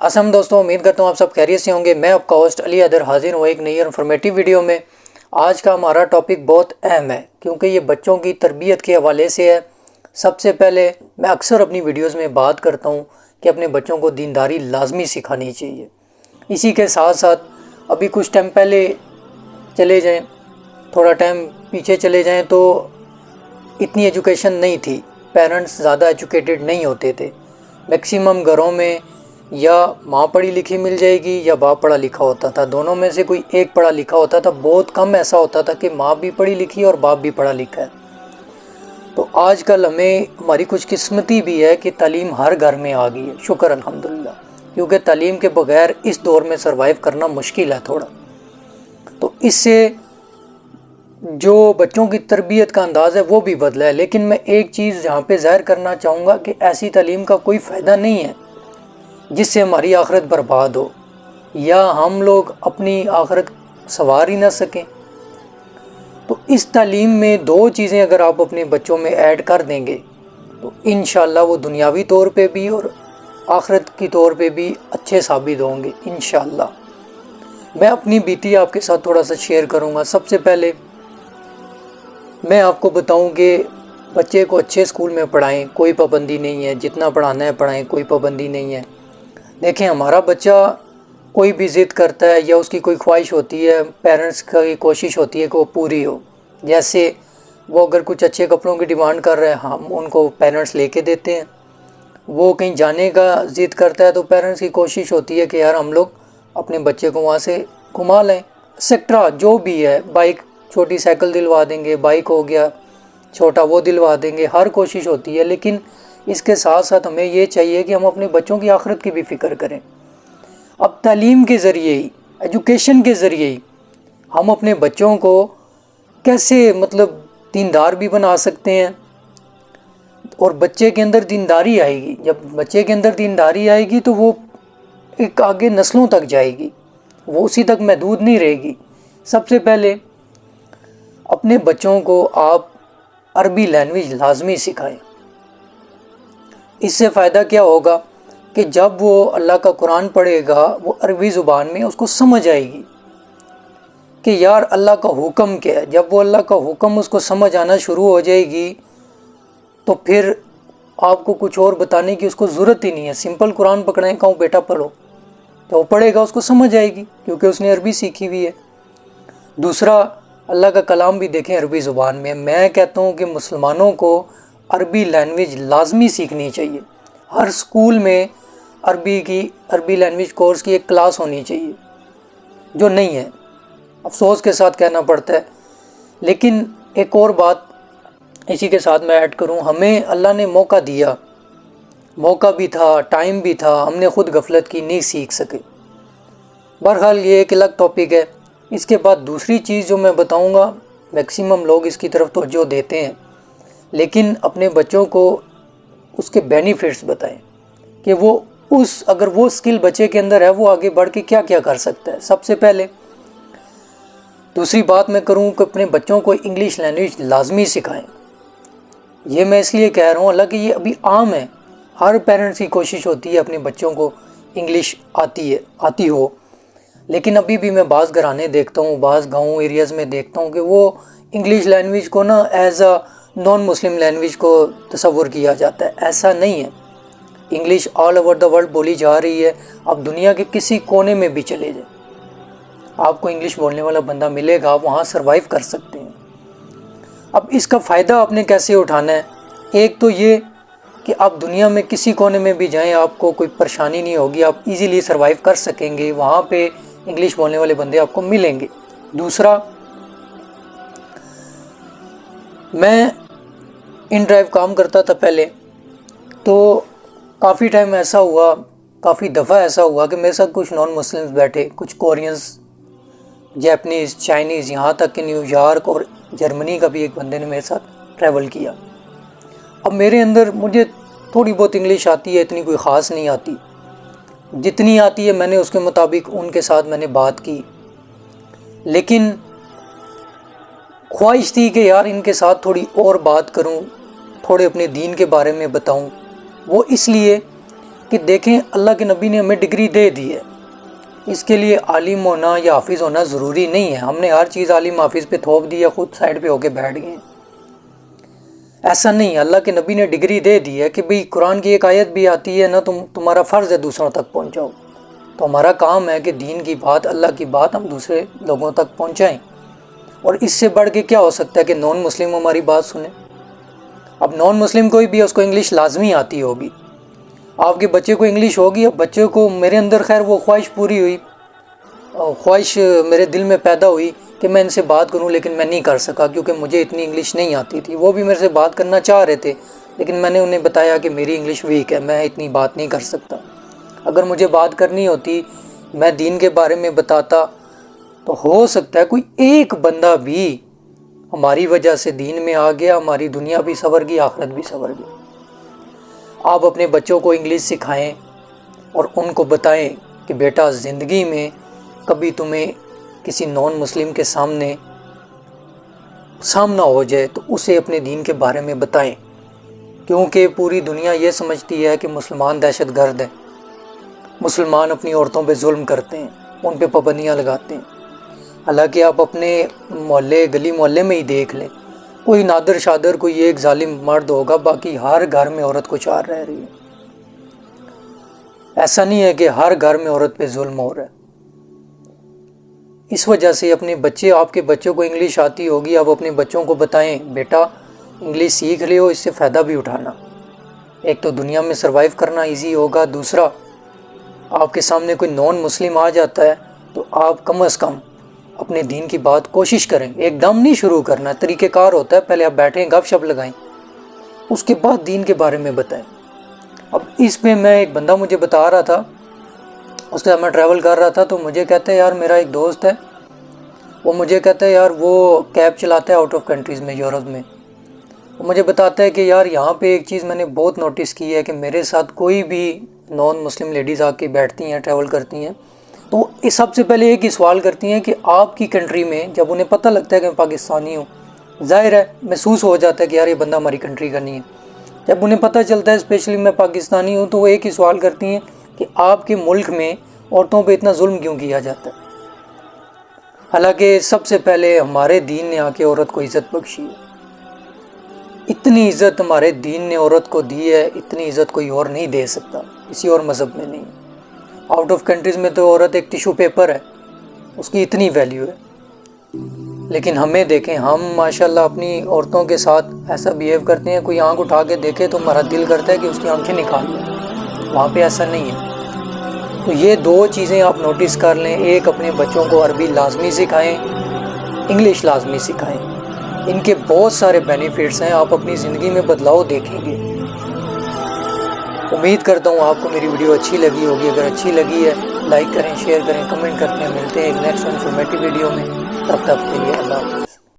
असम दोस्तों, उम्मीद करता हूँ आप सब खैरियत से होंगे। मैं आपका होस्ट अली अदर हाजिर हूँ एक नई इन्फॉर्मेटिव वीडियो में। आज का हमारा टॉपिक बहुत अहम है क्योंकि ये बच्चों की तरबियत के हवाले से है। सबसे पहले मैं अक्सर अपनी वीडियोज़ में बात करता हूँ कि अपने बच्चों को दीनदारी लाजमी सिखानी चाहिए। इसी के साथ साथ अभी कुछ टाइम पहले चले जाएँ, थोड़ा टाइम पीछे चले जाएँ तो इतनी एजुकेशन नहीं थी, पेरेंट्स ज़्यादा एजुकेटेड नहीं होते थे। मैक्सिमम घरों में या माँ पढ़ी लिखी मिल जाएगी या बाप पढ़ा लिखा होता था, दोनों में से कोई एक पढ़ा लिखा होता था। बहुत कम ऐसा होता था कि माँ भी पढ़ी लिखी और बाप भी पढ़ा लिखा है। तो आजकल हमारी कुछ किस्मती भी है कि तालीम हर घर में आ गई है, शुक्र अल्हम्दुलिल्लाह, क्योंकि तालीम के बगैर इस दौर में सर्वाइव करना मुश्किल है थोड़ा। तो इससे जो बच्चों की तरबियत का अंदाज़ है वो भी बदला है। लेकिन मैं एक चीज़ यहाँ पे ज़ाहिर करना चाहूँगा कि ऐसी तालीम का कोई फ़ायदा नहीं है जिससे हमारी आखिरत बर्बाद हो या हम लोग अपनी आखिरत संवार ही ना सकें। तो इस तालीम में दो चीज़ें अगर आप अपने बच्चों में ऐड कर देंगे तो इंशाअल्लाह वो दुनियावी तौर पे भी और आखिरत की तौर पे भी अच्छे साबित होंगे इंशाअल्लाह। मैं अपनी बीती आपके साथ थोड़ा सा शेयर करूँगा। सबसे पहले मैं आपको बताऊँ कि बच्चे को अच्छे स्कूल में पढ़ाएं, कोई पाबंदी नहीं है, जितना पढ़ाना है पढ़ाएं, कोई पाबंदी नहीं है। देखें, हमारा बच्चा कोई भी ज़िद करता है या उसकी कोई ख्वाहिश होती है, पेरेंट्स की कोशिश होती है कि वो पूरी हो। जैसे वो अगर कुछ अच्छे कपड़ों की डिमांड कर रहे हैं, हम उनको पेरेंट्स लेके देते हैं। वो कहीं जाने का ज़िद करता है तो पेरेंट्स की कोशिश होती है कि यार हम लोग अपने बच्चे को वहाँ से घुमा लें। एक्सेट्रा जो भी है, बाइक, छोटी साइकिल दिलवा देंगे, बाइक हो गया छोटा वो दिलवा देंगे, हर कोशिश होती है। लेकिन इसके साथ साथ हमें ये चाहिए कि हम अपने बच्चों की आखिरत की भी फ़िक्र करें। अब तालीम के ज़रिए ही, एजुकेशन के ज़रिए ही हम अपने बच्चों को कैसे दीनदार भी बना सकते हैं और बच्चे के अंदर दीनदारी आएगी। जब बच्चे के अंदर दीनदारी आएगी तो वो एक आगे नस्लों तक जाएगी, वो उसी तक महदूद नहीं रहेगी। सबसे पहले अपने बच्चों को आप अरबी लैंग्वेज लाजमी सिखाएं। इससे फ़ायदा क्या होगा कि जब वो अल्लाह का कुरान पढ़ेगा वो अरबी ज़ुबान में उसको समझ आएगी कि यार अल्लाह का हुक्म क्या है। जब वो अल्लाह का हुक्म उसको समझ आना शुरू हो जाएगी तो फिर आपको कुछ और बताने की उसको ज़रूरत ही नहीं है। सिंपल कुरान पकड़ें, कहूँ बेटा पढ़ो, तो वो पढ़ेगा, उसको समझ आएगी क्योंकि उसने अरबी सीखी हुई है। दूसरा, अल्लाह का कलाम भी देखें अरबी ज़ुबान में। मैं कहता हूँ कि मुसलमानों को अरबी लैंग्वेज लाजमी सीखनी चाहिए। हर स्कूल में अरबी लैंग्वेज कोर्स की एक क्लास होनी चाहिए, जो नहीं है, अफसोस के साथ कहना पड़ता है। लेकिन एक और बात इसी के साथ मैं ऐड करूं, हमें अल्लाह ने मौका दिया, मौका भी था, टाइम भी था, हमने ख़ुद गफलत की, नहीं सीख सके। बहरहाल ये एक अलग टॉपिक है। इसके बाद दूसरी चीज़ जो मैं बताऊंगा, मैक्सिमम लोग इसकी तरफ तवज्जो देते हैं लेकिन अपने बच्चों को उसके बेनिफिट्स बताएं कि अगर वो स्किल बच्चे के अंदर है वो आगे बढ़ के क्या क्या कर सकता है। सबसे पहले दूसरी बात मैं करूं कि अपने बच्चों को इंग्लिश लैंग्वेज लाजमी सिखाएं। ये मैं इसलिए कह रहा हूं, हालांकि ये अभी आम है, हर पेरेंट्स की कोशिश होती है अपने बच्चों को इंग्लिश आती हो। लेकिन अभी भी मैं बाज़ घराने देखता हूँ, बाज़ गाँव एरियाज़ में देखता हूँ कि वो इंग्लिश लैंग्वेज को ना as a non Muslim language को तसव्वुर किया जाता है। ऐसा नहीं है। English all over the world बोली जा रही है। आप दुनिया के किसी कोने में भी चले जाएं, आपको इंग्लिश बोलने वाला बंदा मिलेगा, आप वहाँ सर्वाइव कर सकते हैं। अब इसका फ़ायदा आपने कैसे उठाना है? एक तो ये कि आप दुनिया में किसी कोने में भी जाएं, आपको कोई परेशानी नहीं होगी, आप इजीली सर्वाइव कर सकेंगे, वहाँ पे इंग्लिश बोलने वाले बंदे आपको मिलेंगे। दूसरा, मैं इन ड्राइव काम करता था पहले, तो काफ़ी टाइम ऐसा हुआ, काफ़ी दफ़ा ऐसा हुआ कि मेरे साथ कुछ नॉन मुस्लिम्स बैठे, कुछ कोरियंस, जापानीज़, चाइनीज़, यहाँ तक कि न्यूयॉर्क और जर्मनी का भी एक बंदे ने मेरे साथ ट्रैवल किया। अब मेरे अंदर मुझे थोड़ी बहुत इंग्लिश आती है, इतनी कोई ख़ास नहीं आती, जितनी आती है मैंने उसके मुताबिक उनके साथ मैंने बात की। लेकिन ख्वाहिश थी कि यार इनके साथ थोड़ी और बात करूं, थोड़े अपने दीन के बारे में बताऊं। वो इसलिए کہ دیکھیں اللہ کے نبی نے ہمیں ڈگری دے دی ہے، اس کے لیے عالم ہونا یا حافظ ہونا ضروری نہیں ہے۔ ہم نے ہر چیز عالم حافظ پہ تھوپ دی ہے، خود سائڈ پہ ہو کے بیٹھ گئے ہیں۔ ایسا نہیں ہے، اللہ کے نبی نے ڈگری دے دی ہے کہ بھئی قرآن کی ایک آیت بھی آتی ہے نا، تمہارا فرض ہے دوسروں تک پہنچاؤ۔ تو ہمارا کام ہے کہ دین کی بات، اللہ کی بات ہم دوسرے لوگوں تک پہنچائیں، اور اس سے بڑھ کے کیا ہو سکتا ہے کہ نان مسلم ہماری بات سنیں۔ اب نان مسلم کوئی بھی اس کو انگلش لازمی آتی ہوگی، آپ کے بچے کو انگلش ہوگی۔ اب بچے کو میرے اندر خیر وہ خواہش پوری ہوئی، خواہش میرے دل میں پیدا ہوئی کہ میں ان سے بات کروں، لیکن میں نہیں کر سکا کیونکہ مجھے اتنی انگلش نہیں آتی تھی۔ وہ بھی میرے سے بات کرنا چاہ رہے تھے، لیکن میں نے انہیں بتایا کہ میری انگلش ویک ہے، میں اتنی بات نہیں کر سکتا۔ اگر مجھے بات کرنی ہوتی، میں دین کے بارے میں بتاتا، تو ہو سکتا ہے کوئی ایک بندہ بھی ہماری وجہ سے دین میں آ گیا، ہماری دنیا بھی سنور گئی، آخرت بھی سنور گئی۔ آپ اپنے بچوں کو انگلش سکھائیں اور ان کو بتائیں کہ بیٹا زندگی میں کبھی تمہیں کسی نان مسلم کے سامنا ہو جائے تو اسے اپنے دین کے بارے میں بتائیں، کیونکہ پوری دنیا یہ سمجھتی ہے کہ مسلمان دہشت گرد ہیں، مسلمان اپنی عورتوں پہ ظلم کرتے ہیں، ان پہ پابندیاں لگاتے ہیں۔ حالانکہ آپ اپنے محلے، گلی محلے میں ہی دیکھ لیں، کوئی نادر شادر کوئی ایک ظالم مرد ہوگا، باقی ہر گھر میں عورت کچھ اور رہ رہی ہے۔ ایسا نہیں ہے کہ ہر گھر میں عورت پہ ظلم ہو رہا ہے۔ اس وجہ سے اپنے بچے، آپ کے بچوں کو انگلش آتی ہوگی، آپ اپنے بچوں کو بتائیں بیٹا انگلش سیکھ لے ہو، اس سے فائدہ بھی اٹھانا، ایک تو دنیا میں سروائیو کرنا ایزی ہوگا، دوسرا آپ کے سامنے کوئی نان مسلم آ جاتا ہے تو آپ کم از کم اپنے دین کی بات کوشش کریں۔ ایک دم نہیں شروع کرنا، طریقہ کار ہوتا ہے، پہلے آپ بیٹھیں، گپ شپ لگائیں، اس کے بعد دین کے بارے میں بتائیں۔ اب اس پہ میں ایک بندہ مجھے بتا رہا تھا، اس کے ساتھ میں ٹریول کر رہا تھا، تو مجھے کہتا ہے یار میرا ایک دوست ہے، وہ مجھے کہتا ہے یار وہ کیب چلاتا ہے آؤٹ آف کنٹریز میں، یورپ میں۔ وہ مجھے بتاتا ہے کہ یار یہاں پہ ایک چیز میں نے بہت نوٹس کی ہے کہ میرے ساتھ کوئی بھی نان مسلم لیڈیز آ کے بیٹھتی ہیں، ٹریول کرتی ہیں، تو وہ سب سے پہلے ایک ہی سوال کرتی ہیں کہ آپ کی کنٹری میں، جب انہیں پتہ لگتا ہے کہ میں پاکستانی ہوں، ظاہر ہے محسوس ہو جاتا ہے کہ یار یہ بندہ ہماری کنٹری کا نہیں ہے۔ جب انہیں پتہ چلتا ہے اسپیشلی میں پاکستانی ہوں، تو وہ ایک ہی سوال کرتی ہیں کہ آپ کے ملک میں عورتوں پہ اتنا ظلم کیوں کیا جاتا ہے؟ حالانکہ سب سے پہلے ہمارے دین نے آ کے عورت کو عزت بخشی ہے۔ اتنی عزت ہمارے دین نے عورت کو دی ہے، اتنی عزت کوئی اور نہیں دے سکتا، کسی اور مذہب میں نہیں۔ آؤٹ آف کنٹریز میں تو عورت ایک ٹیشو پیپر ہے، اس کی اتنی ویلیو ہے، لیکن ہمیں دیکھیں، ہم ماشاءاللہ اپنی عورتوں کے ساتھ ایسا بیہیو کرتے ہیں، کوئی آنکھ اٹھا کے دیکھے تو ہمارا دل کرتا ہے کہ اس کی آنکھیں نکال لیں۔ وہاں پہ ایسا نہیں ہے۔ تو یہ دو چیزیں آپ نوٹس کر لیں، ایک اپنے بچوں کو عربی لازمی سکھائیں، انگلش لازمی سکھائیں، ان کے بہت سارے بینیفٹس ہیں، آپ اپنی زندگی میں بدلاؤ دیکھیں گے۔ امید کرتا ہوں آپ کو میری ویڈیو اچھی لگی ہوگی، اگر اچھی لگی ہے لائک کریں، شیئر کریں، کمنٹ کرتے ہیں۔ ملتے ہیں ایک نیکسٹ انفارمیٹیو ویڈیو میں، تب تک کے لیے اللہ حافظ۔